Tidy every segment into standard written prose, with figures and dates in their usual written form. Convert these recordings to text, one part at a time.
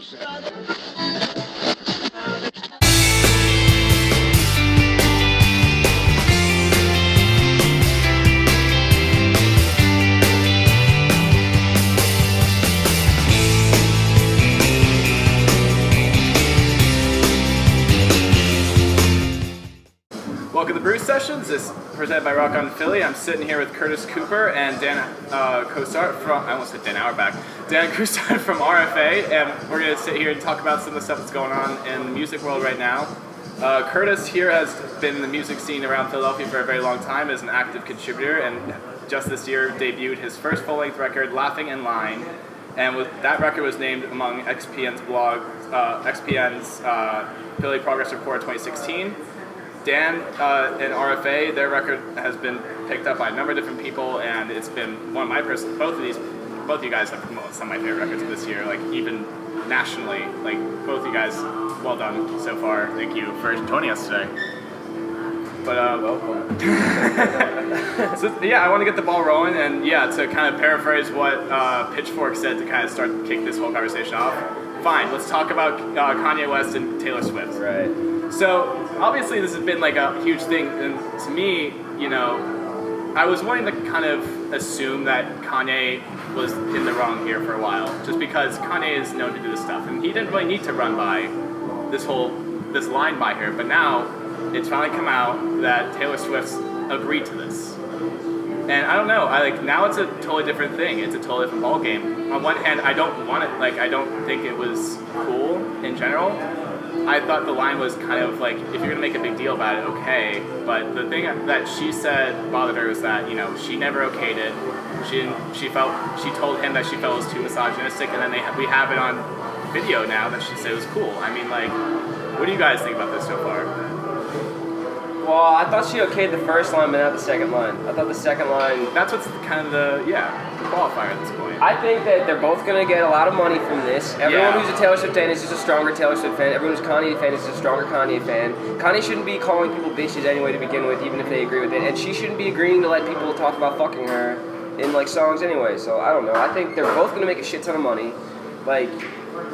Welcome to Brew Sessions. This is presented by Rock on Philly. I'm sitting here with Curtis Cooper and Dan Coart from, I almost said Dan Auerbach, Dan Coart from RFA, and we're going to sit here and talk about some of the stuff that's going on in the music world right now. Curtis here has been in the music scene around Philadelphia for a very long time as an active contributor, and just this year debuted his first full-length record, Laughing in Line, and that record was named among XPN's Philly Progress Report 2016. Dan and RFA, their record has been picked up by a number of different people, and it's been one of my both of you guys have promoted some of my favorite records of this year, like even nationally. Like both of you guys, well done so far. Thank you for joining us today. But welcome. So yeah, I want to get the ball rolling, and yeah, to kind of paraphrase what Pitchfork said to kind of start kick this whole conversation off. Fine, let's talk about Kanye West and Taylor Swift. Right. So obviously this has been like a huge thing, and to me, you know, I was wanting to kind of assume that Kanye was in the wrong here for a while, just because Kanye is known to do this stuff, and he didn't really need to run by this line by her, but now it's finally come out that Taylor Swift's agreed to this. And I don't know, now it's a totally different thing. It's a totally different ballgame. On one hand, I don't want it, I don't think it was cool in general. I thought the line was kind of like, if you're gonna make a big deal about it, okay. But the thing that she said bothered her was that, you know, she never okayed it. She told him that she felt it was too misogynistic, and then we have it on video now that she said it was cool. I mean, like, what do you guys think about this so far? Well, I thought she okayed the first line, but not the second line. I thought the second line... That's what's kind of the qualifier at this point. I think that they're both going to get a lot of money from this. Everyone who's a Taylor Swift fan is just a stronger Taylor Swift fan. Everyone who's a Kanye fan is just a stronger Kanye fan. Kanye shouldn't be calling people bitches anyway to begin with, even if they agree with it. And she shouldn't be agreeing to let people talk about fucking her in, like, songs anyway. So, I don't know. I think they're both going to make a shit ton of money. Like...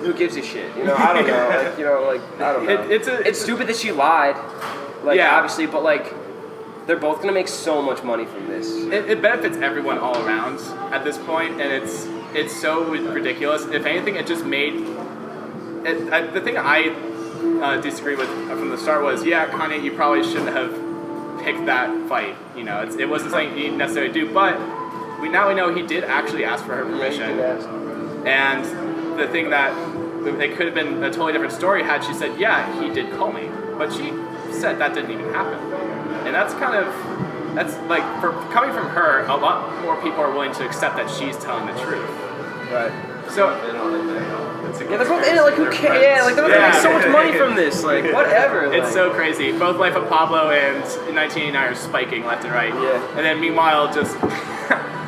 Who gives a shit? You know, I don't know. Like, you know, like, I don't know. It's stupid that she lied. Like, obviously, but, like, they're both going to make so much money from this. It benefits everyone all around at this point, and it's so ridiculous. If anything, it just made... the thing I disagree with from the start was, yeah, Kanye, you probably shouldn't have picked that fight. You know, it wasn't something you necessarily do, but we know he did actually ask for her permission. And the thing that it could have been a totally different story had she said, yeah, he did call me. But she said that didn't even happen. And that's like, for coming from her, a lot more people are willing to accept that she's telling the truth. Right. So, they're both in it, like, who cares? Yeah, like, they're gonna make so much money from this, like, whatever. It's like. so crazy. Both Life of Pablo and 1989 are spiking left and right. Yeah. And then meanwhile, just...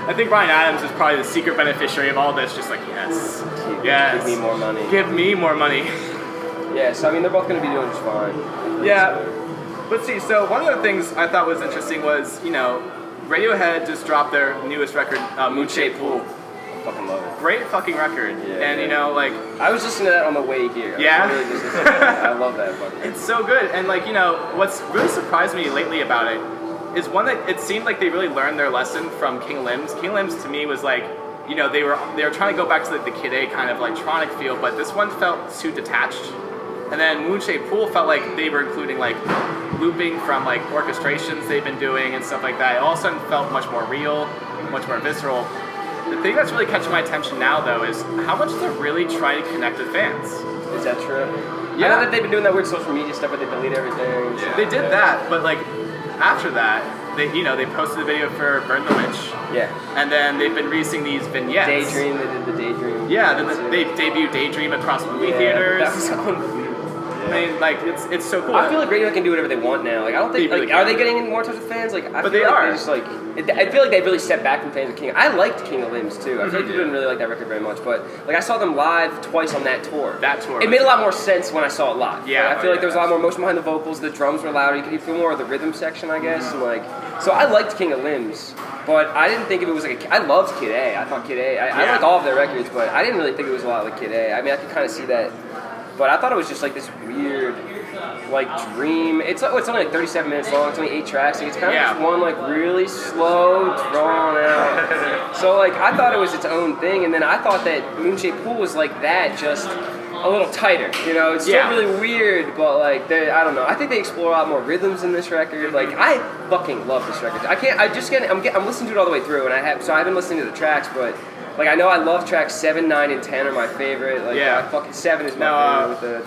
I think Bryan Adams is probably the secret beneficiary of all this, just like, yes. Give me more money. Give me more money. Yeah, so I mean, they're both going to be doing just fine. Yeah. But see, so one of the things I thought was interesting was, you know, Radiohead just dropped their newest record, Moonshaped Pool. I fucking love it. Great fucking record. Yeah, and, you know, like... I was listening to that on the way here. Yeah? I love that fucking record. It's so good. And, like, you know, what's really surprised me lately about it is one that it seemed like they really learned their lesson from King Limbs. King Limbs to me was like, you know, they were trying to go back to the Kid A kind of electronic feel, but this one felt too detached. And then Moonshaped Pool felt like they were including like looping from like orchestrations they've been doing and stuff like that. It all of a sudden felt much more real, much more visceral. The thing that's really catching my attention now though is how much they're really trying to connect with fans. Is that true? Yeah. I know that they've been doing that weird social media stuff where they delete everything. Yeah. They did that, but like after that, they posted the video for Burn the Witch. Yeah. And then they've been releasing these vignettes. Daydream, they did the Daydream. Yeah, then they debuted Daydream across movie theaters. That was unbelievable. I mean, like, it's so cool. I feel like Radiohead can do whatever they want now. Like, I don't think, really are they getting in more touch with fans? Like, I but feel they like are. They just, like, I feel like they really stepped back from fans of King. I liked King of Limbs, too. I feel like people didn't really like that record very much, but, like, I saw them live twice on that tour. It made a lot more sense when I saw it live. Yeah. Like, I feel like there was a lot more emotion behind the vocals, the drums were louder, you could feel more of the rhythm section, I guess, and, like, so I liked King of Limbs. But I didn't think of it was like I loved Kid A. I thought Kid A. I like all of their records, but I didn't really think it was a lot like Kid A. I mean, I could kind of see that, but I thought it was just like this weird, like dream. It's only like 37 minutes long. It's only 8 tracks. Like, it's kind of just one like really slow, drawn out. So like I thought it was its own thing, and then I thought that Moonshaped Pool was like that, just a little tighter, you know. It's still really weird, but like I don't know. I think they explore a lot more rhythms in this record. Like I fucking love this record. I'm listening to it all the way through, and I've been listening to the tracks, but like I know I love tracks 7, 9, and 10 are my favorite. Like fucking 7 is my favorite.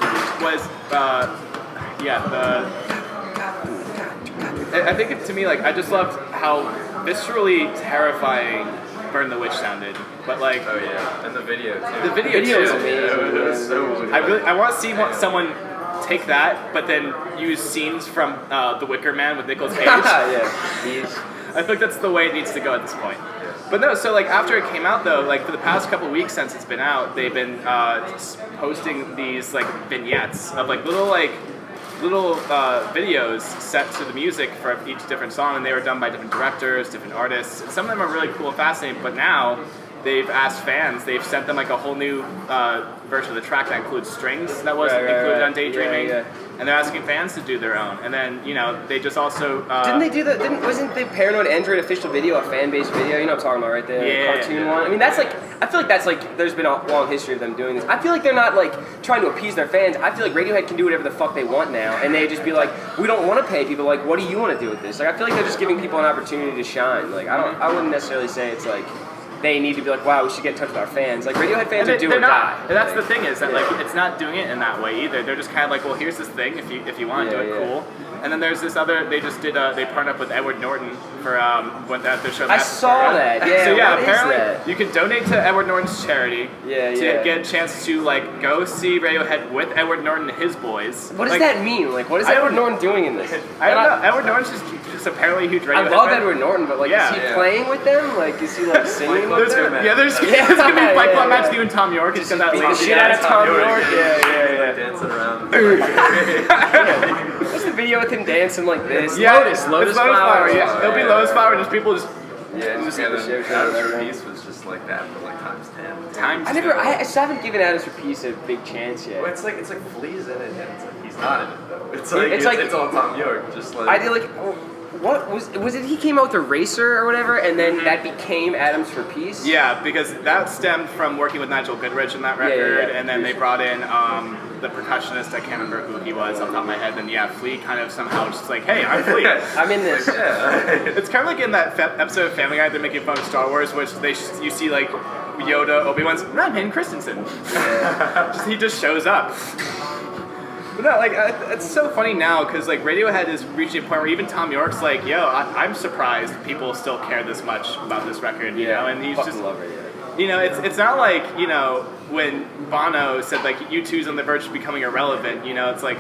I think to me, like, I just loved how viscerally terrifying Burn the Witch sounded, but like, oh yeah, and the video too. The video is too. amazing. It was so good. I want to see someone take that, but then use scenes from The Wicker Man with Nicolas Cage. I think that's the way it needs to go at this point. Yeah. But no, so like after it came out though, like for the past couple weeks since it's been out, they've been posting these like vignettes of like little videos set to the music for each different song, and they were done by different directors, different artists. Some of them are really cool and fascinating, but now they've asked fans, they've sent them like a whole new version of the track that includes strings that wasn't included on Daydreaming, and they're asking fans to do their own. And then, you know, they just also... wasn't the Paranoid Android official video a fan-based video? You know what I'm talking about, right? The cartoon one? I mean, that's like... I feel like that's like... There's been a long history of them doing this. I feel like they're not like trying to appease their fans. I feel like Radiohead can do whatever the fuck they want now, and they just be like, we don't want to pay people. Like, what do you want to do with this? Like, I feel like they're just giving people an opportunity to shine. Like, I wouldn't necessarily say it's like... They need to be like, wow, we should get in touch with our fans. Like, Radiohead fans are do or die. And that's the thing is that like it's not doing it in that way either. They're just kind of like, well, here's this thing. If you want to do it, cool. And then there's this other. They just did. They partnered up with Edward Norton for when their show. I saw that. Yeah. So what apparently is that? you can donate to Edward Norton's charity. To get a chance to like go see Radiohead with Edward Norton and his boys. What does that mean? Like, what is Edward Norton doing in this? I don't know. Edward Norton's just apparently a huge Radiohead I love fan. Edward Norton, but like, is he playing with them? Like, is he like singing with them? There's gonna be a Fight Club match with you and Tom York. He's gonna beat the shit out of Tom York. Dancing around. What's the video with him dancing like this? Yeah, Lotus Flower. Yeah, it'll be Lotus Flower, and just people just. Yeah, just the shit Adams for Peace was just like that, but like times 10. I just haven't given Adams for Peace a big chance yet. Well, it's like Flea's in it, and it's like he's not in it though. It's all Tom York, just like. I did like. What was it? He came out with Eraser or whatever, and then that became Adams for Peace. Yeah, because that stemmed from working with Nigel Goodrich in that record, and then they brought in the percussionist. I can't remember who he was off the top of my head. And Flea kind of somehow just like, hey, I'm Flea. I'm in this. It's kind of like in that episode of Family Guy they're making fun of Star Wars, which you see like Yoda, Obi-Wan's, I'm Hayden Christensen. He just shows up. But no, like, it's so funny now, because, like, Radiohead is reaching a point where even Tom York's like, yo, I'm surprised people still care this much about this record, you know? And he's just, love Radiohead. You know, it's not like, you know, when Bono said, like, U2's on the verge of becoming irrelevant, you know, it's like,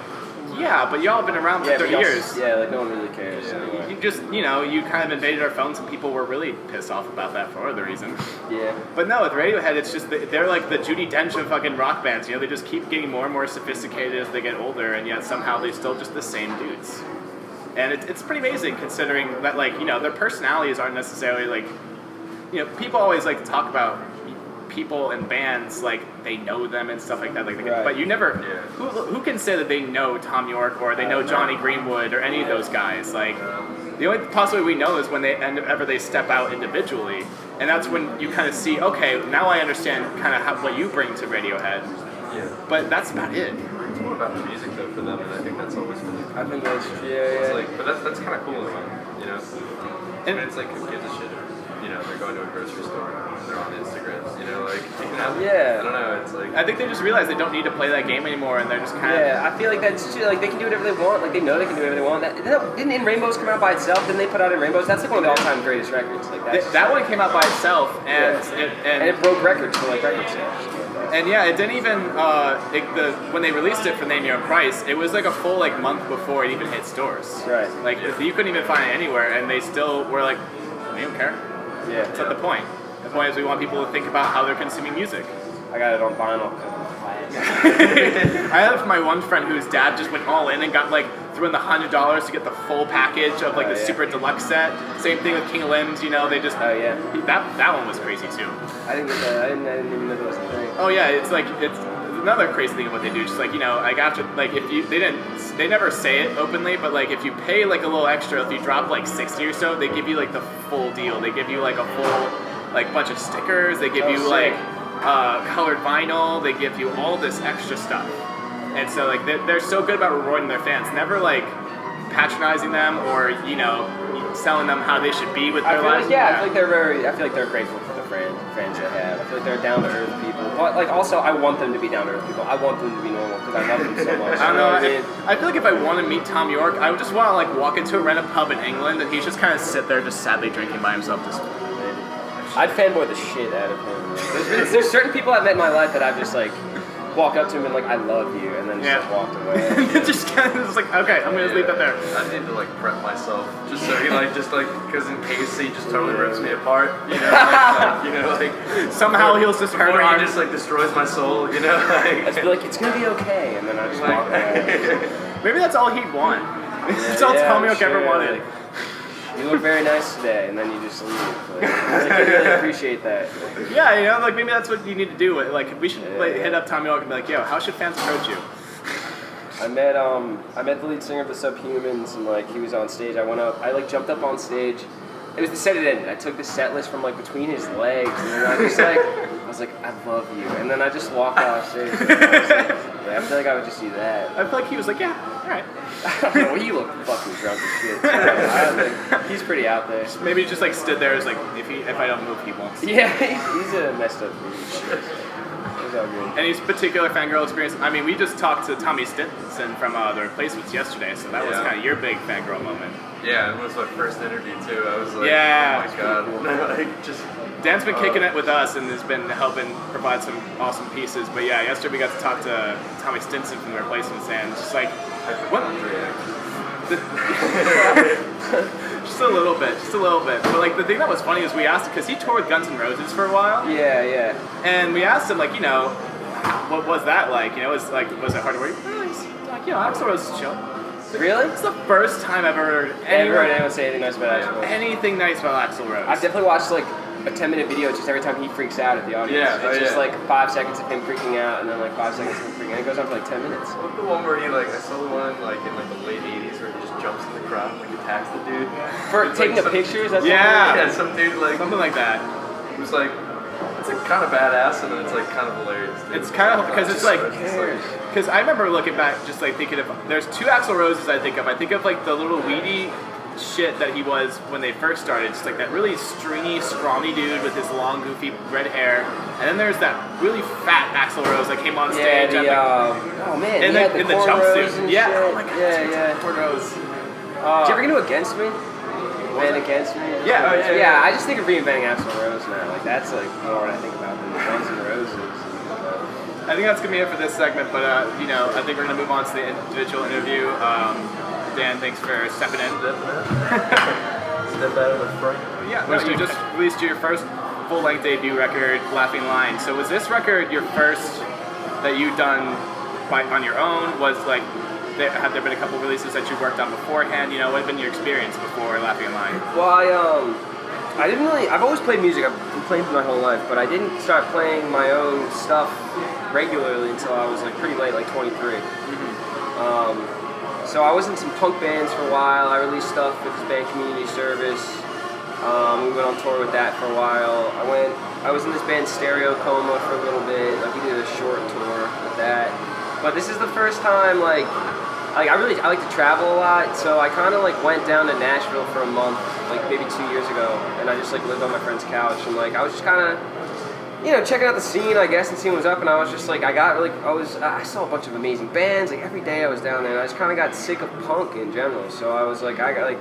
yeah, but y'all have been around for 30 years. Yeah, like, no one really cares. Yeah. You just, you know, you kind of invaded our phones and people were really pissed off about that for other reason. Yeah. But no, with Radiohead, it's just, they're like the Judi Dench of fucking rock bands, you know, they just keep getting more and more sophisticated as they get older, and yet somehow they're still just the same dudes. And it's pretty amazing considering that, like, you know, their personalities aren't necessarily, like, you know, people always like to talk about people and bands like they know them and stuff like that, like but you never who can say that they know Tom York or they know Johnny Greenwood or any of those guys. Like the only possibility we know is when they step out individually, and that's when you kind of see, okay, now I understand kind of what you bring to Radiohead. But that's about it. It's more about the music though for them, and I think that's always really cool. I think that's It's like, but that's kind of cool in a way, you know. And it's like, who gives a shit? You know, they're going to a grocery store, they're on Instagram, you know, like, you can have, I don't know, it's like... I think they just realize they don't need to play that game anymore, and they're just kind of... Yeah, I feel like that's true, like, they can do whatever they want, like, they know they can do whatever they want. Didn't In Rainbows come out by itself? Didn't they put out In Rainbows? That's, like, one of the all-time greatest records, like, that one came out by itself, and it broke records for, like, record sales. And yeah, it didn't even, when they released it for Name Your Own Price, it was like a full, like, month before it even hit stores. Right. Like, you couldn't even find it anywhere, and they still were like, we don't care. Yeah. That's not the point. The point is we want people to think about how they're consuming music. I got it on vinyl. I have my one friend whose dad just went all in and got like threw in the $100 to get the full package of like the super deluxe set. Same thing with King of Limbs, you know, they just that one was crazy too. I didn't get that. I didn't even know that was a thing. Oh yeah, it's another crazy thing of what they do. Just like, you know, like after like if you they never say it openly, but like if you pay like a little extra, if you drop like 60 or so, they give you like the full deal. They give you like a full like bunch of stickers. They give you like colored vinyl. They give you all this extra stuff. And so like they're so good about rewarding their fans, never like patronizing them or, you know, selling them how they should be with their lives. I feel like they're grateful for the friends they have. I feel like they're down to earth people. But like also I want them to be down to earth people. I want them to be normal because I love them so much. I don't know. I feel like if I want to meet Tom York, I would just want to like walk into a random pub in England and he's just kind of sit there just sadly drinking by himself. I'd fanboy the shit out of him. There's certain people I've met in my life that I've just like walked up to him and like, I love you, and then just like, walked away. Just kind of just like, okay, I'm gonna leave that there. I need to like prep myself just so he like because in case he just totally rips me apart, you know, like somehow he'll just hurt me. He just like destroys my soul, you know. Like, I just be like, it's gonna be okay, and then I just walk away. Maybe that's all he'd want. That's all Tom York ever wanted. Like, you look very nice today, and then you just leave. Like, I really appreciate that. Yeah, you know, like maybe that's what you need to do. Like we should hit up Tom York and be like, yo, how should fans approach you? I met the lead singer of the Subhumans, and like he was on stage. I like jumped up on stage. It was the set it ended. I took the set list from like between his legs, and then I was like, I love you, and then I just walked off stage. I feel like I would just do that. I feel like he was like, yeah, all right. I don't know, he looked fucking drunk as shit. I think he's pretty out there. Maybe he just like stood there as like, if I don't move, he won't. Yeah, he's a messed up dude. It's all good. Any particular fangirl experience? I mean, we just talked to Tommy Stinson from The Replacements yesterday, so that was kind of your big fangirl moment. Yeah, it was my first interview too. I was like, yeah. Oh my god, like just. Dan's been kicking it with us and has been helping provide some awesome pieces. But yeah, yesterday we got to talk to Tommy Stinson from The Replacements, and just like, what? just a little bit. But like the thing that was funny is we asked, because he toured with Guns N' Roses for a while. Yeah. And we asked him, like, you know, what was that like? You know, was it hard to work? Like, you know, Axl Rose is chill. Really? It's the first time I've ever heard anyone say anything nice about Axl Rose. Anything nice about Axl Rose. I've definitely watched like a 10-minute video just every time he freaks out at the audience. Yeah, it's just like 5 seconds of him freaking out, and then like 5 seconds of him freaking out. It goes on for like 10 minutes. What's the one where he like, I saw the one like in like the late 80s where he just jumps in the crowd and like attacks the dude. For taking like, the pictures? That's some dude like. Something like that. It was like, it's like kind of badass and then it's like kind of hilarious. Dude. It's kind of, because it's like, because I remember looking back just like thinking of, there's 2 Axl Roses I think of. I think of like the little weedy shit that he was when they first started, just like that really stringy, scrawny dude with his long, goofy red hair, and then there's that really fat Axl Rose that came on stage. Oh man, in the jumpsuit. Yeah, shit. Oh my god, yeah. cornrows. Did you ever get into Against Me? Man Against Me? Yeah, I just think of reinventing Axl Rose now. Like that's like more what I think about than the Guns N' Roses. I think that's gonna be it for this segment, but you know, I think we're gonna move on to the individual interview. Dan, thanks for stepping in. Step out of the front. Yeah, no, you just released your first full-length debut record, Laughing Line. So was this record your first that you've done on your own? Was like, had there been a couple releases that you worked on beforehand? You know, what had been your experience before Laughing Line? Well, I didn't really. I've always played music. I've been playing for my whole life, but I didn't start playing my own stuff regularly until I was like pretty late, like 23. Mm-hmm. So I was in some punk bands for a while. I released stuff with this band Community Service. We went on tour with that for a while. I was in this band Stereo Coma for a little bit. Like we did a short tour with that. But this is the first time I like to travel a lot. So I kind of like went down to Nashville for a month, like maybe 2 years ago, and I just like lived on my friend's couch, and like I was just kind of, you know, checking out the scene, I guess, and seeing what was up, and I was just like, I saw a bunch of amazing bands, like every day I was down there, and I just kind of got sick of punk in general, so I was like, I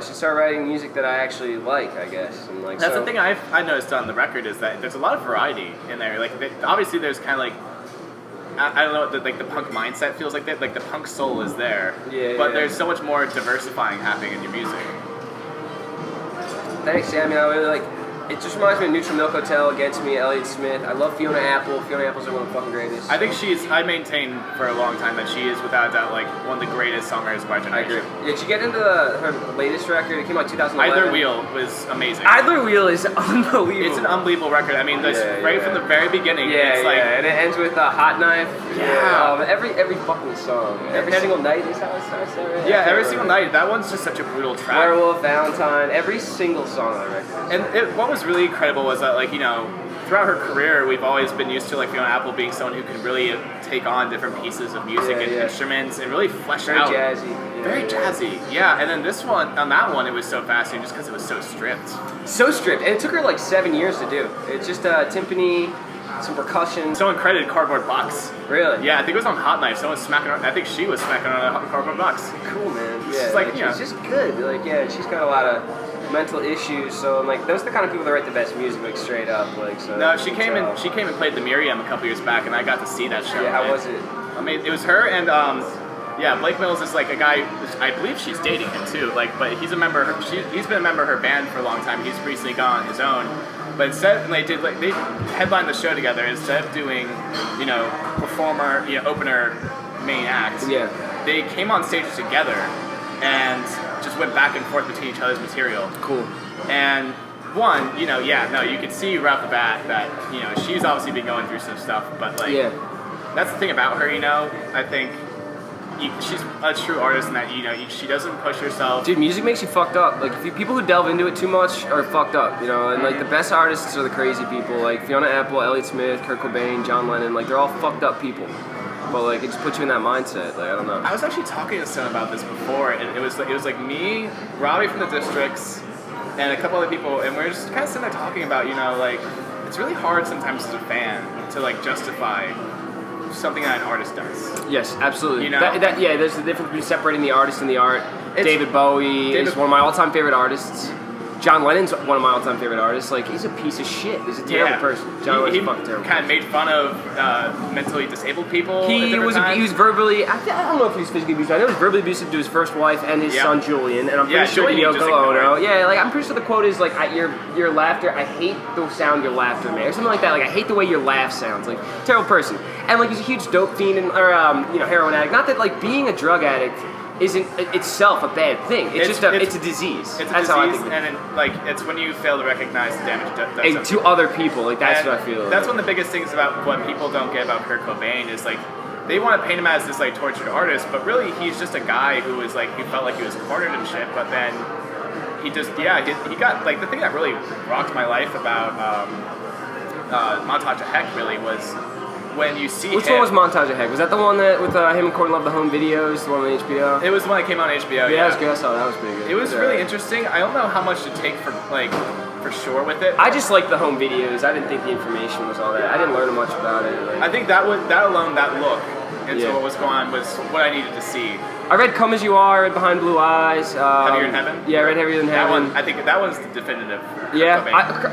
should start writing music that I actually like, I guess, and like, that's the thing I noticed on the record is that there's a lot of variety in there, like, obviously there's kind of like, I don't know what the punk mindset feels like, that like the punk soul is there, but there's so much more diversifying happening in your music. Thanks, yeah, I mean, I really like, It just reminds me of Neutral Milk Hotel, Against Me, Elliott Smith. I love Fiona Apple. Fiona Apple's one of the fucking greatest. I think I maintain for a long time that she is without a doubt like one of the greatest songwriters of our generation. I agree. Did you get into her latest record? It came out 2011. Idler Wheel was amazing. Idler Wheel is unbelievable. It's an unbelievable record. I mean, right from the very beginning. Yeah, it's like, and it ends with Hot Knife. Yeah. Every fucking song. Every single night is how it starts. Yeah, every single night. That one's just such a brutal track. Werewolf, Valentine, every single song on the record. And what was really incredible was that, like, you know, throughout her career, we've always been used to, like, Fiona Apple being someone who can really take on different pieces of music and instruments and really flesh out. Very jazzy. Very jazzy, yeah. And then this one, on that one, it was so fascinating just because it was so stripped. So stripped. And it took her like 7 years to do. It's just timpani, some percussion. Someone credited Cardboard Box. Really? Yeah, I think it was on Hot Knife. Someone smacking her. I think she was smacking on a Cardboard Box. Cool, man. Yeah, she's like, she's just good. Like, yeah, she's got a lot of mental issues. So, like, those are the kind of people that write the best music, like, straight up. Like, so. No, she came and played the Miriam a couple years back, and I got to see that show. Yeah, how was it? I mean, it was her and yeah, Blake Mills is like a guy. I believe she's dating him too. Like, but he's a member. He's been a member of her band for a long time. He's recently gone on his own. But instead, they headlined the show together. Instead of doing, you know, performer, you know, opener, main act. Yeah. They came on stage together and just went back and forth between each other's material. Cool. And one, you know, you could see right off the bat that, you know, she's obviously been going through some stuff, but like, that's the thing about her, you know. I think she's a true artist in that, you know, she doesn't push herself. Dude, music makes you fucked up. Like, people who delve into it too much are fucked up, you know. And like the best artists are the crazy people, like Fiona Apple, Elliott Smith, Kurt Cobain, John Lennon. Like, they're all fucked up people. But like, it just puts you in that mindset. Like, I don't know. I was actually talking to someone about this before, and it was like me, Robbie from the Districts, and a couple other people, and we're just kind of sitting there talking about, you know, like, it's really hard sometimes as a fan to like justify something that an artist does. Yes, absolutely. You know? Yeah, there's the difference between separating the artist and the art. David Bowie is one of my all-time favorite artists. John Lennon's one of my all-time favorite artists. Like, he's a piece of shit. He's a terrible person. John Lennon's fucking terrible. He kind of made fun of mentally disabled people. He was verbally. I don't know if he was physically abusive. I know he was verbally abusive to his first wife and his son Julian, and I'm pretty sure to Yoko Ono. Yeah, like I'm pretty sure the quote is like, "Your laughter. I hate the sound your laughter makes," or something like that. Like, I hate the way your laugh sounds. Like, terrible person. And like, he's a huge dope fiend or heroin addict. Not that like being a drug addict isn't itself a bad thing. It's a disease. That's how I think. And it's when you fail to recognize the damage it does to other people. Like, that's what I feel. That's one of the biggest things about what people don't get about Kurt Cobain is like, they want to paint him as this like tortured artist, but really he's just a guy who was like, he felt like he was cornered and shit. But then he just he got like, the thing that really rocked my life about Montage of Heck really was when you see Which one was Montage of Heck? Was that the one that with him and Courtney Love, the home videos, the one on HBO? It was the one that came on HBO. Yeah, that was good. I saw that. Was pretty good. It was really interesting. I don't know how much to take for sure with it. I just liked the home videos. I didn't think the information was all that. I didn't learn much about it. I think that look into what was going on was what I needed to see. I read Come As You Are, read Behind Blue Eyes. Heavier Than Heaven? Yeah, I read Heavier Than Heaven. I think that was the definitive. Yeah,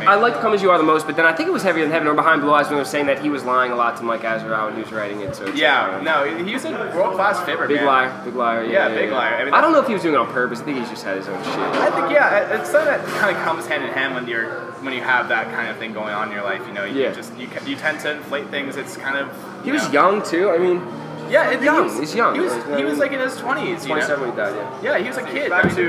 I liked Come As You Are the most, but then I think it was Heavier Than Heaven or Behind Blue Eyes when they were saying that he was lying a lot to Mike Azarau when he was writing it. So he's a world-class favorite, Big liar. Big liar. Yeah, big liar. I mean, I don't know if he was doing it on purpose. I think he just had his own shit. I think, it's something that kind of comes hand in hand when you have that kind of thing going on in your life. You know, you tend to inflate things. It's kind of... He was young, too. I mean... Yeah, he's young. He was like in his 20s. 27 when he died, Yeah, he was a kid. Back to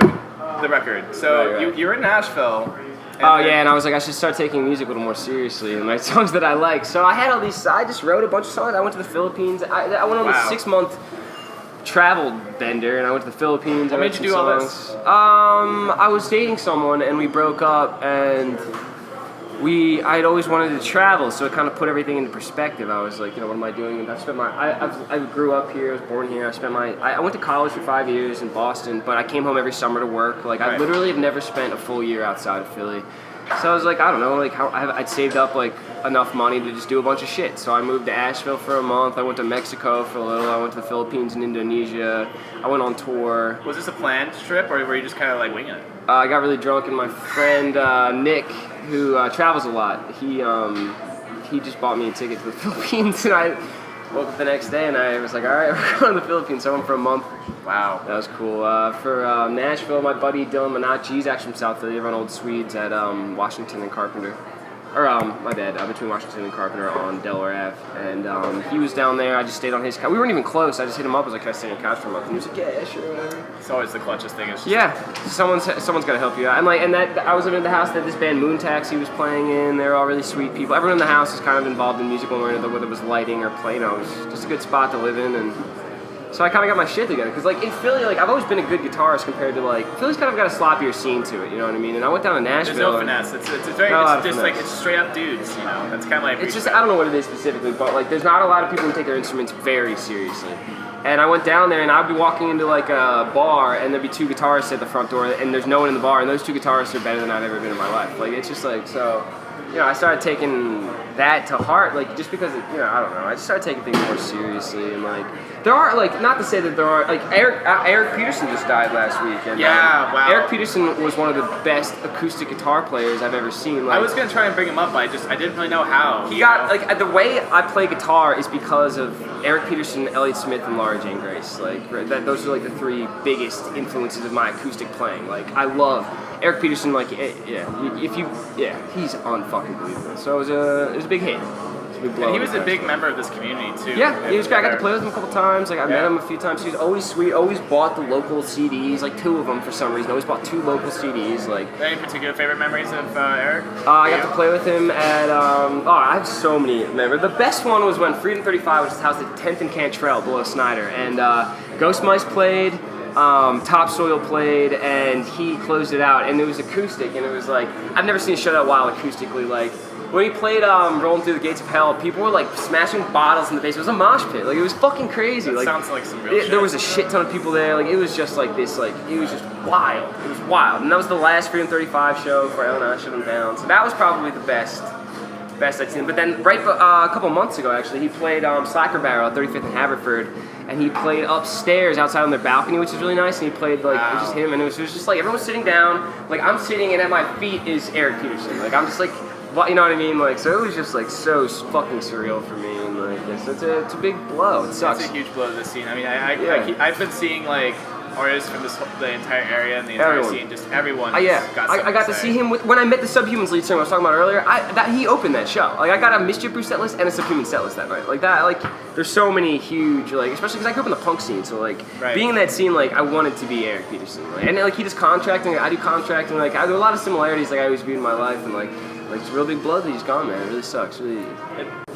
the record. So you were in Nashville. And I was like, I should start taking music a little more seriously and write songs that I like. So I had all these. I just wrote a bunch of songs. I went to the Philippines. I went on a 6-month travel bender, and I went to the Philippines. What made you do all this? I was dating someone, and we broke up, and I had always wanted to travel, so it kind of put everything into perspective. I was like, what am I doing? I grew up here, I was born here. I went to college for 5 years in Boston, but I came home every summer to work. Like, I literally have never spent a full year outside of Philly. So I was like, I don't know, like I'd saved up like enough money to just do a bunch of shit. So I moved to Asheville for a month. I went to Mexico for a little. I went to the Philippines and Indonesia. I went on tour. Was this a planned trip, or were you just kind of like winging it? I got really drunk, and my friend Nick, who travels a lot, he just bought me a ticket to the Philippines, and woke up the next day and I was like, all right, we're going to the Philippines. So I went for a month. Wow. That was cool. For Nashville, my buddy Dylan Manacci, he's actually from South Philly. They run Old Swedes at Washington and Carpenter. Or, my bad, between Washington and Carpenter on Delaware Ave. And he was down there. I just stayed on his couch. We weren't even close. I just hit him up. I was like, can I stay on your couch for a month? And he was like, yeah, sure, whatever. It's always the clutchest thing. It's just someone's got to help you out. And that I was living in the house that this band Moon Taxi was playing in. They're all really sweet people. Everyone in the house is kind of involved in music one way or another, whether it was lighting or play. It was just a good spot to live in. And so I kind of got my shit together. Because, like, in Philly, like, I've always been a good guitarist compared to, like, Philly's kind of got a sloppier scene to it, you know what I mean? And I went down to Nashville. There's no finesse. It's just like, it's straight up dudes, you know? That's kind of like... It's just, I don't know what it is specifically, but, like, there's not a lot of people who take their instruments very seriously. And I went down there, and I'd be walking into, like, a bar, and there'd be two guitarists at the front door, and there's no one in the bar, and those two guitarists are better than I've ever been in my life. Like, it's just, like, so... You know, I started taking that to heart, like, just because, you know, I don't know. I just started taking things more seriously, and, like, there are, like, not to say that there aren't, like, Erik Petersen just died last week. And, wow. Erik Petersen was one of the best acoustic guitar players I've ever seen. Like, I was going to try and bring him up, but I didn't really know how. He got, like, the way I play guitar is because of Erik Petersen, Elliott Smith, and Laura Jane Grace. Like, those are, like, the three biggest influences of my acoustic playing. Like, I love Erik Petersen, like, he's unfucking believable. So it was a big hit. And he was a big member of this community too. Yeah, he was great. I got to play with him a couple times. Like, I met him a few times. He was always sweet. Always bought the local CDs, like 2 of them for some reason. Always bought 2 local CDs. Like, any particular favorite memories of Erik? I got to play with him at. I have so many memories. The best one was when Freedom 35 was housed at 10th and Cantrell below Snyder, and Ghost Mice played. Topsoil played, and he closed it out, and it was acoustic, and it was like, I've never seen a show that wild acoustically. Like, when he played Rolling Through the Gates of Hell, people were like smashing bottles in the basement. It was a mosh pit. Like, it was fucking crazy. That like, sounds like some real shit. There was a shit ton of people there. Like, it was just like this, like, it was just wild. It was wild. And that was the last Freedom 35 show for Ellen I Shut Him Down. So that was probably the best I'd seen. But then a couple months ago, actually, he played Slacker Barrel at 35th and Haverford, and he played upstairs outside on their balcony, which is really nice, and he played, like, it was just him, and it was just like, everyone was sitting down, like, I'm sitting, and at my feet is Erik Petersen. Like, I'm just like, what, you know what I mean? Like, so it was just, like, so fucking surreal for me, and, like, it's a big blow. It sucks. It's a huge blow to the scene. I mean, I've been seeing, like, artists from the entire area and the entire scene, just everyone. I got to see him when I met the Subhumans lead singer I was talking about earlier. He opened that show. Like, I got a Mischief Brew set list and a Subhuman set list that night. Like that, like, there's so many huge, like, especially because I grew up in the punk scene, so like being in that scene, like, I wanted to be Erik Petersen. Like, and like, he does contracting, I do contracting. Like, I do a lot of similarities, like I always viewed in my life, and like it's a real big blow that he's gone, man. It really sucks. Really.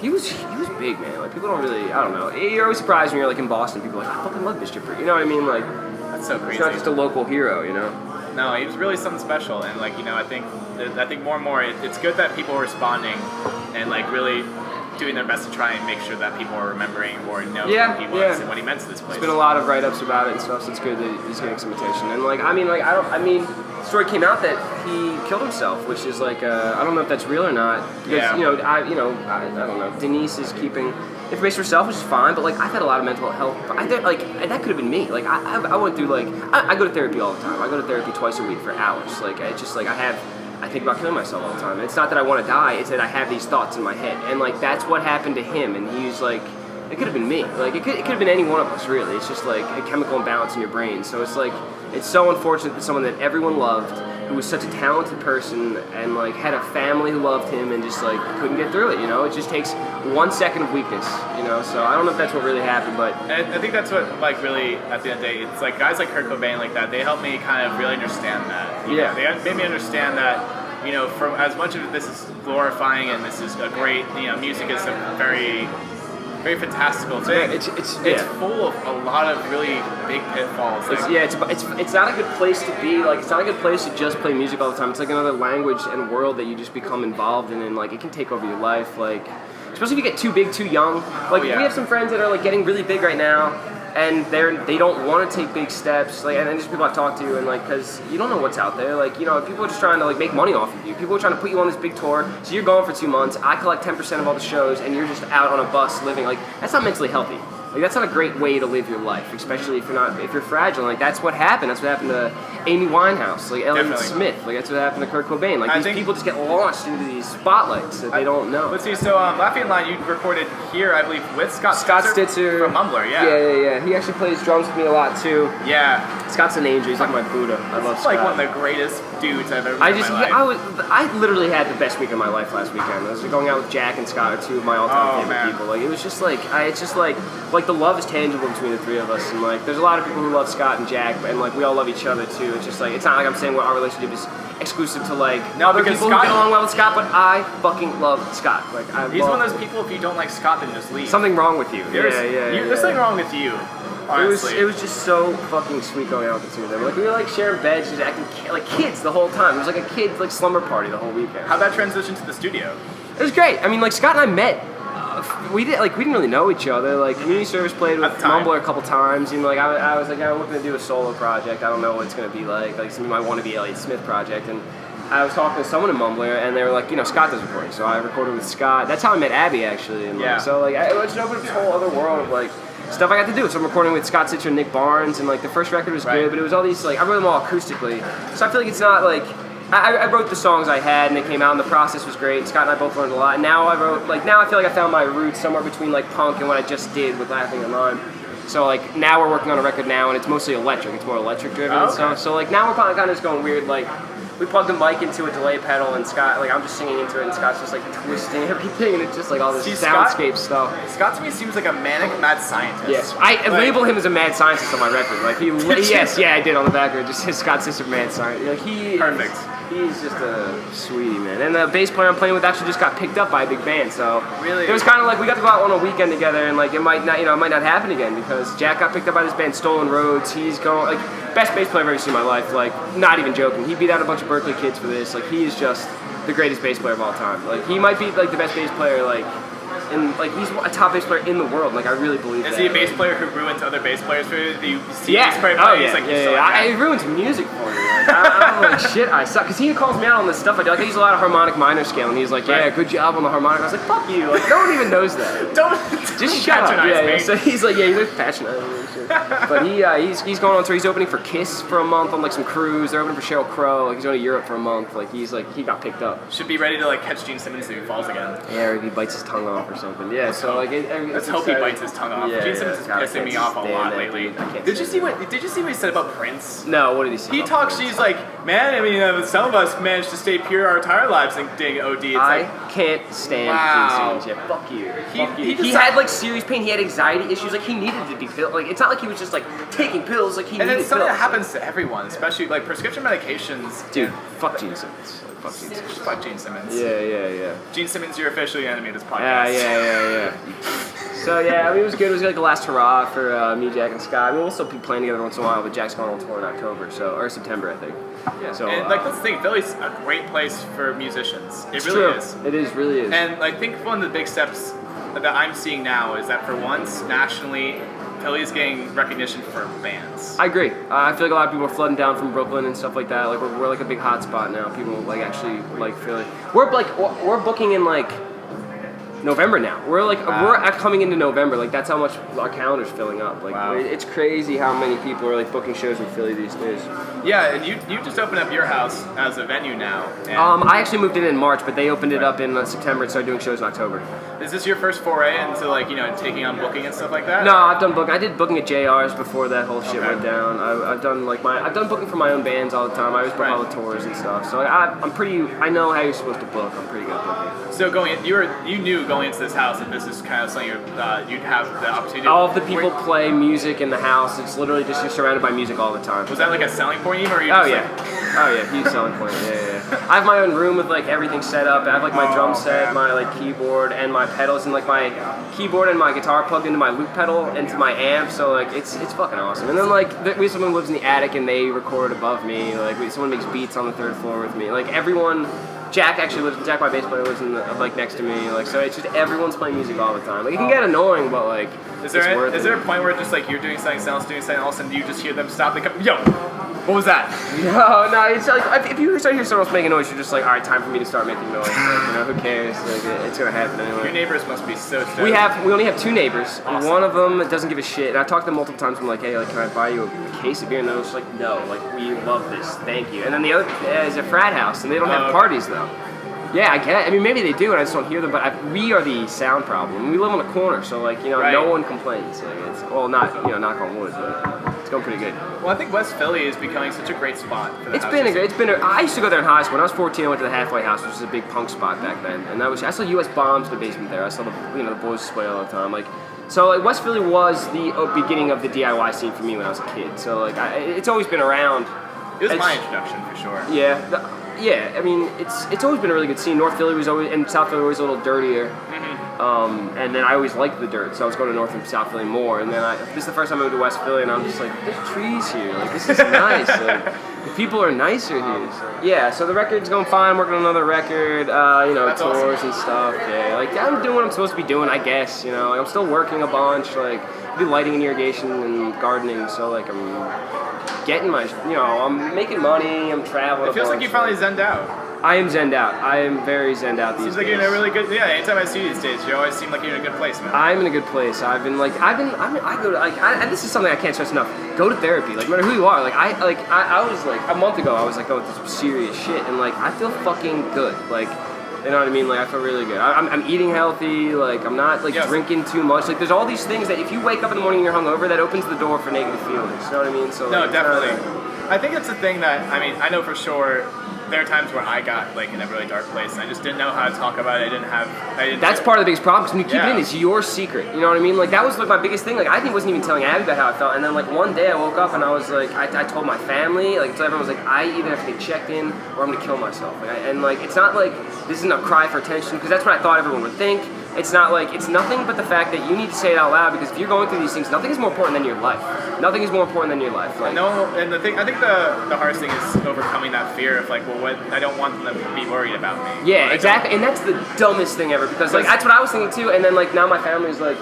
He was big, man. Like, people don't really, I don't know. You're always surprised when you're like in Boston. People are like, I fucking love Mischief Brew. You know what I mean? Like. That's so crazy. He's not just a local hero, you know? No, he was really something special, and like, you know, I think more and more, it's good that people are responding and like really doing their best to try and make sure that people are remembering or know who he was and what he meant to this place. There's been a lot of write-ups about it and stuff, so it's good that he's getting some attention. And like, the story came out that he killed himself, which is like, I don't know if that's real or not, because I don't know. Denise is keeping information for herself, which is fine, but like, I've had a lot of mental health. That could have been me. Like, I went through, like, I go to therapy all the time. I go to therapy twice a week for hours. Like, it's just like, I think about killing myself all the time. It's not that I want to die, it's that I have these thoughts in my head. And like, that's what happened to him, and he's like, it could have been me. Like, it could have been any one of us, really. It's just like a chemical imbalance in your brain. So it's like, it's so unfortunate that someone that everyone loved, who was such a talented person, and like had a family who loved him, and just like couldn't get through it, you know? It just takes 1 second of weakness, you know? So I don't know if that's what really happened, but... And I think that's what, like, really, at the end of the day, it's like guys like Kurt Cobain like that, they helped me kind of really understand that. You know? They made me understand that, you know, for as much of this is glorifying and this is a great, you know, music is a very fantastical thing. It's full of a lot of really big pitfalls. Like, it's not a good place to be. Like, it's not a good place to just play music all the time. It's like another language and world that you just become involved in, and like it can take over your life. Like, especially if you get too big, too young. Like, we have some friends that are like getting really big right now, and they don't want to take big steps. Like, and then just people I've talked to, and like, because you don't know what's out there. Like, you know, people are just trying to like make money off of you. People are trying to put you on this big tour, so you're gone for 2 months. I collect 10% of all the shows, and you're just out on a bus living. Like, that's not mentally healthy. Like, that's not a great way to live your life, especially if you're fragile. Like, that's what happened. That's what happened to Amy Winehouse, like Elliott Smith. Like, that's what happened to Kurt Cobain. Like, these people just get launched into these spotlights that they don't know. Let's see. So, Laughing in Line, you recorded here, I believe, with Scott Stitzer from Mumbler. Yeah. He actually plays drums with me a lot too. Yeah. Scott's an angel. He's like my Buddha. I love Scott. Like one of the greatest dudes I've ever met in my life. I literally had the best week of my life last weekend. I was going out with Jack and Scott, are two of my all-time favorite people. Like, it was just like, the love is tangible between the three of us, and like, there's a lot of people who love Scott and Jack, and like, we all love each other too. It's just like, it's not like I'm saying our relationship is exclusive to like other people who get along well with Scott, but I fucking love Scott. Like, he's one of those people. If you don't like Scott, then just leave. Something wrong with you. There's something wrong with you. Honestly. It was just so fucking sweet going out with the two of them. Like, we were like sharing beds, just acting like kids the whole time. It was like a kid like slumber party the whole weekend. How'd that transition to the studio? It was great. I mean, like, Scott and I met. We didn't really know each other. Like, community service played with Mumbler a couple times. You know, like I was like, I'm looking to do a solo project. I don't know what it's gonna be like. Like, somebody might want to be Elliott Smith project. And I was talking to someone in Mumbler, and they were like, Scott does recording, so I recorded with Scott. That's how I met Abby, actually. And like, so like, it just opened up this whole other world of like stuff I got to do. So I'm recording with Scott Stitzer and Nick Barnes, and like the first record was good, but it was all these like I wrote them all acoustically. So I feel like it's not like. I wrote the songs I had, and they came out, and the process was great. Scott and I both learned a lot. And now now I feel like I found my roots somewhere between like punk and what I just did with Laughing in Line. So like now we're working on a record now, and it's mostly electric. It's more electric driven and stuff. So like now we're kind of just going weird. Like we plugged the mic into a delay pedal, and Scott, like I'm just singing into it, and Scott's just like twisting everything, and it's just like all this soundscape stuff. Scott to me seems like a manic mad scientist. Yes, I label him as a mad scientist on my record. Like I did on the back of it. Just his Scott Stitzer mad scientist. Like perfect. He's just a sweetie, man. And the bass player I'm playing with actually just got picked up by a big band, so really, it was kind of like we got to go out on a weekend together, and like it might not happen again because Jack got picked up by this band, Stolen Roads. He's going like best bass player I've ever seen in my life. Like, not even joking. He beat out a bunch of Berkeley kids for this. Like, he is just the greatest bass player of all time. Like, he might be like the best bass player and like he's a top bass player in the world. Like, I really believe that. Is he a bass player who ruins other bass players for you? You see bass player he ruins music for me. Like, I'm like, shit, I suck. Because he calls me out on this stuff I do. Like, I use a lot of harmonic minor scale, and he's like, yeah, good job on the harmonic. I was like, fuck you. Like, no one even knows that. Just shut up. Yeah. So he's like, yeah, he's passionate. But he's going on tour. He's opening for Kiss for a month on like some cruise. They're opening for Sheryl Crow. Like, he's going to Europe for a month. Like, he got picked up. Should be ready to like catch Gene Simmons if he falls again. Yeah, or if he bites his tongue off or something. Yeah, so like let's hope he bites his tongue off. Gene Simmons is pissing me off a lot lately. Did you see what he said about Prince? No, what did he say? He talks. He's like, man, I mean, some of us managed to stay pure our entire lives and ding OD. I can't stand Gene Simmons. Yeah, fuck you. He had like serious pain. He had anxiety issues. Like, he needed to be pilled. Like, it's not like he was just like taking pills. Like, he needed pills. And it's something that happens to everyone, especially like prescription medications. Dude, fuck Gene Simmons. Fuck Gene Simmons. Yeah. Gene Simmons, you're officially enemy of this podcast. Yeah. So yeah, I mean, it was good. It was like the last hurrah for me, Jack, and Scott. I mean, we'll still be playing together once in a while, but Jack's going on tour in October, or September, I think. Yeah. So and like that's the thing, Philly's a great place for musicians. It really true. is. It really is. And I think one of the big steps that I'm seeing now is that for once, nationally, Philly's getting recognition for bands. I agree. I feel like a lot of people are flooding down from Brooklyn and stuff like that. Like we're like a big hot spot now. People like actually like Philly. We're booking in like November now. We're coming into November. Like, that's how much our calendar's filling up. Like, it's crazy how many people are like booking shows in Philly these days. Yeah, and you just opened up your house as a venue now. I actually moved in March, but they opened it up in September and started doing shows in October. Is this your first foray into like taking on booking and stuff like that? No, I've done booking. I did booking at JR's before that whole shit went down. I've done booking for my own bands all the time. I always book all the tours and stuff. So I know how you're supposed to book. I'm pretty good at booking. So you knew going into this house that this is kind of something you'd have the opportunity. All of the people play music in the house. It's literally just you're surrounded by music all the time. Was that like a selling point even? Or Huge selling point. Yeah. I have my own room with like everything set up. I have like my drum set, my like keyboard, and my pedals, and like my keyboard and my guitar plugged into my loop pedal into my amp. So like it's fucking awesome. And then like we have someone who lives in the attic and they record above me. Like someone makes beats on the third floor with me. Like everyone. Jack, my bass player, lives like next to me. Like, so it's just everyone's playing music all the time. Like, it can get annoying, but like, is there a point where just like you're doing something, someone's doing something, all of a sudden you just hear them stop? They come, yo, what was that? No, it's like if you start hearing someone else making noise, you're just like, all right, time for me to start making noise. Like, who cares? Like, it's gonna happen anyway. Your neighbors must be so stoked. We only have 2 neighbors. Awesome. One of them doesn't give a shit, and I've talked to them multiple times. I'm like, hey, like, can I buy you a case of beer? And they're just like, no, like, we love this, thank you. And then the other is a frat house, and they don't have parties though. Yeah, I get it. I mean, maybe they do, and I just don't hear them. But we are the sound problem. We live on the corner, so like, no one complains. Like, it's knock on wood, but it's going pretty good. Well, I think West Philly is becoming such a great spot for the I used to go there in high school. When I was 14, I went to the Halfway House, which was a big punk spot back then, and I saw U.S. Bombs in the basement there. I saw the boys play all the time. So West Philly was the beginning of the DIY scene for me when I was a kid. So like, it's always been around. It was my introduction for sure. Yeah. Yeah, I mean, it's always been a really good scene. North Philly was always, and South Philly was always a little dirtier. Mm-hmm. And then I always liked the dirt, so I was going to North and South Philly more. And then this is the first time I moved to West Philly, and I'm just like, there's trees here. Like, this is nice. Like, the people are nicer here. Yeah, so the record's going fine. I'm working on another record, That's tours awesome. and stuff. Yeah, like, I'm doing what I'm supposed to be doing, I guess. Like, I'm still working a bunch. Like, I do lighting and irrigation and gardening, so like, I'm getting my, I'm making money, I'm traveling. It feels like you finally zenned out. I am zenned out. I am very zenned out these days. Seems like you're in a really good, anytime I see you these days, you always seem like you're in a good place, man. I'm in a good place. I go to, and this is something I can't stress enough, go to therapy. Like, no matter who you are, I was like, a month ago, I was like going through some serious shit, and like, I feel fucking good. Like, you know what I mean? Like, I feel really good. I'm eating healthy. Like, I'm not drinking too much. Like, there's all these things that if you wake up in the morning and you're hungover, that opens the door for negative feelings. You know what I mean? So no, definitely. I think it's a thing that, I know for sure, there are times where I got like in a really dark place and I just didn't know how to talk about it. That's part of the biggest problem, because when you keep it in, it's your secret. You know what I mean? Like, that was like my biggest thing. Like, I think wasn't even telling Abby about how I felt. And then like one day I woke up and I was like, I told my family, like, so everyone was like, I either have to get checked in or I'm gonna kill myself. And it's not like this isn't a cry for attention, because that's what I thought everyone would think. It's not like, it's nothing but the fact that you need to say it out loud, because if you're going through these things, nothing is more important than your life. Nothing is more important than your life. Like, no, and I think the hardest thing is overcoming that fear of like, well, what, I don't want them to be worried about me. Yeah, exactly, and that's the dumbest thing ever, because like, that's what I was thinking too, and then like, now my family's like,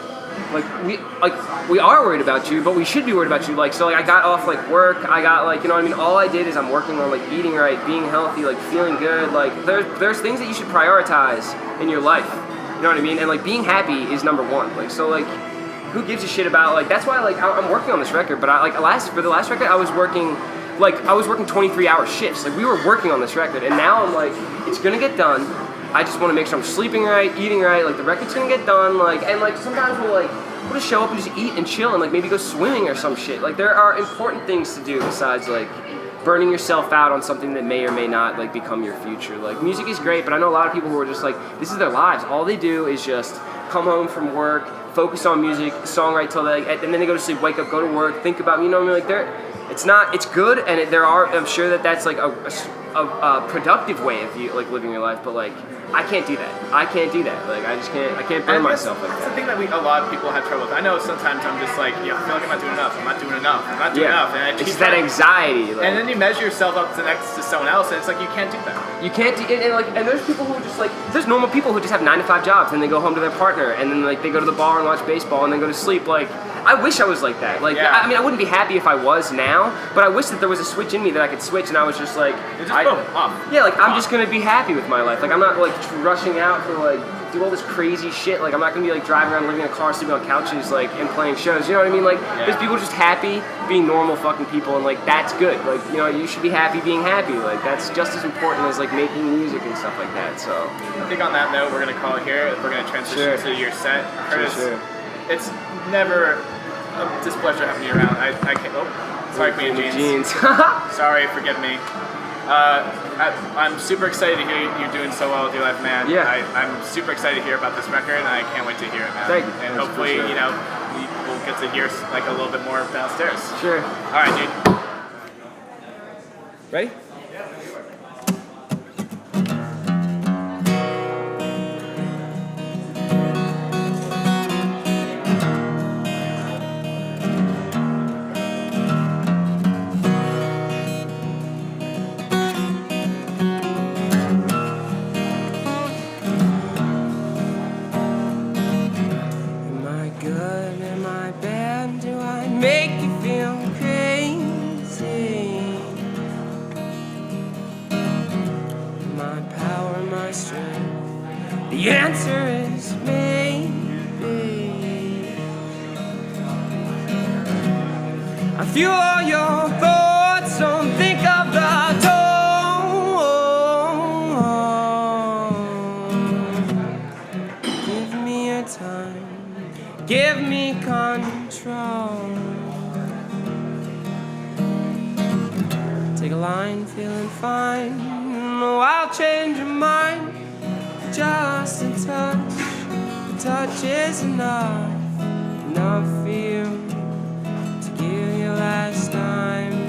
we are worried about you, but we should be worried about you. Like, so like, I got off like work, I got like, you know what I mean, all I did is I'm working on like eating right, being healthy, like feeling good. Like, there's things that you should prioritize in your life. You know what I mean? And like, being happy is number one. Like, so like, who gives a shit about, like, that's why like I'm working on this record, but for the last record I was working 23-hour shifts. Like, we were working on this record, and now I'm like, it's gonna get done. I just want to make sure I'm sleeping right, eating right. Like, the record's gonna get done. Like, and like, sometimes we'll just show up and just eat and chill and like maybe go swimming or some shit. Like, there are important things to do besides like burning yourself out on something that may or may not like become your future. Like, music is great, but I know a lot of people who are just like, this is their lives. All they do is just come home from work, focus on music, songwrite till and then they go to sleep, wake up, go to work, think about, you know what I mean? Like, it's good, and I'm sure that's like a productive way of you like living your life, but like, I can't do that. I can't burn myself like that. That's the thing that a lot of people have trouble with. I know sometimes I'm just like, I feel like I'm not doing enough. I'm not doing enough. And it's that anxiety. Like, and then you measure yourself up to someone else, and it's like, you can't do that. You can't do, and there's people who just like, there's normal people who just have 9-to-5 jobs, and they go home to their partner, and then like they go to the bar and watch baseball, and then go to sleep. Like, I wish I was like that. Like, yeah. I mean, I wouldn't be happy if I was now, but I wish that there was a switch in me that I could switch, and I was just like, boom. I'm just gonna be happy with my life. Like, I'm not like rushing out to like do all this crazy shit. Like, I'm not gonna be like driving around, living in a car, sleeping on couches, like, and playing shows. You know what I mean? Like, there's people just happy being normal fucking people, and like, that's good. Like, you should be happy being happy. Like, that's just as important as like making music and stuff like that. So I think on that note, we're gonna call it here. We're gonna transition to your set, Curtis. Sure. It's never a displeasure having you around. I can't. Oh, sorry, Queen of Jeans. Sorry, forgive me. I'm super excited to hear you're doing so well with your life, man. Yeah. I'm super excited to hear about this record, and I can't wait to hear it, man. Thank you. And hopefully, we'll get to hear like a little bit more downstairs. Sure. All right, dude. Ready? feel all your thoughts, don't think of the tone. Give me your time, give me control. Take a line, feeling fine. Oh, I'll change your mind. Just a touch. A touch is enough. Enough for you to give you last time.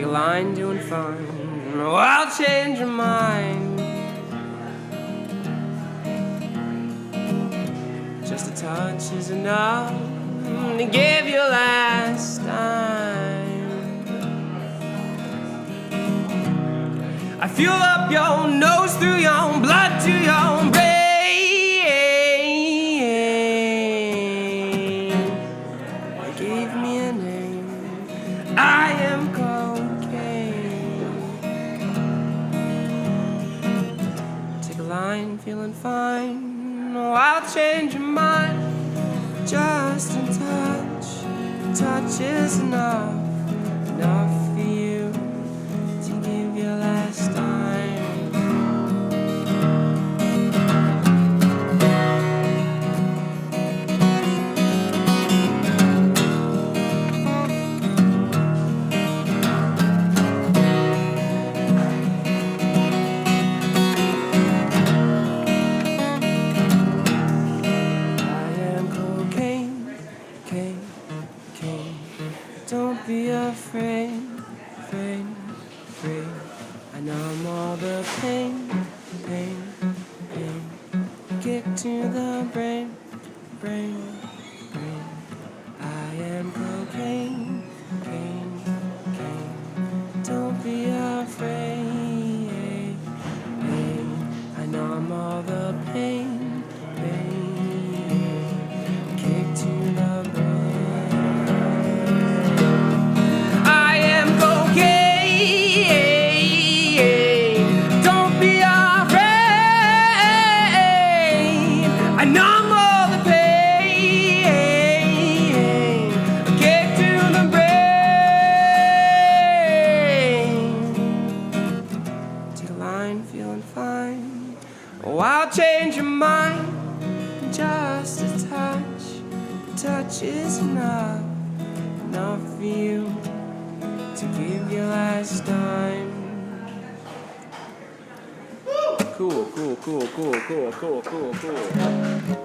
Line doing fine. Oh, I'll change your mind. Just a touch is enough to give you last time. I feel up your nose through your blood to your brain. You gave me a name. I am line, feeling fine. Oh, I'll change your mind. Just a touch. A touch is enough. Enough for you to give your last time. Be afraid, afraid, afraid. I numb all the pain, pain, pain. Get to the brain, brain, brain. I am cocaine, cane, cane. Don't be afraid, pain. I numb all the pain, pain. Kick to the brain. I'll change your mind. Just a touch. A touch is enough. Enough for you to give your last time. Cool, cool, cool, cool, cool, cool, cool, cool.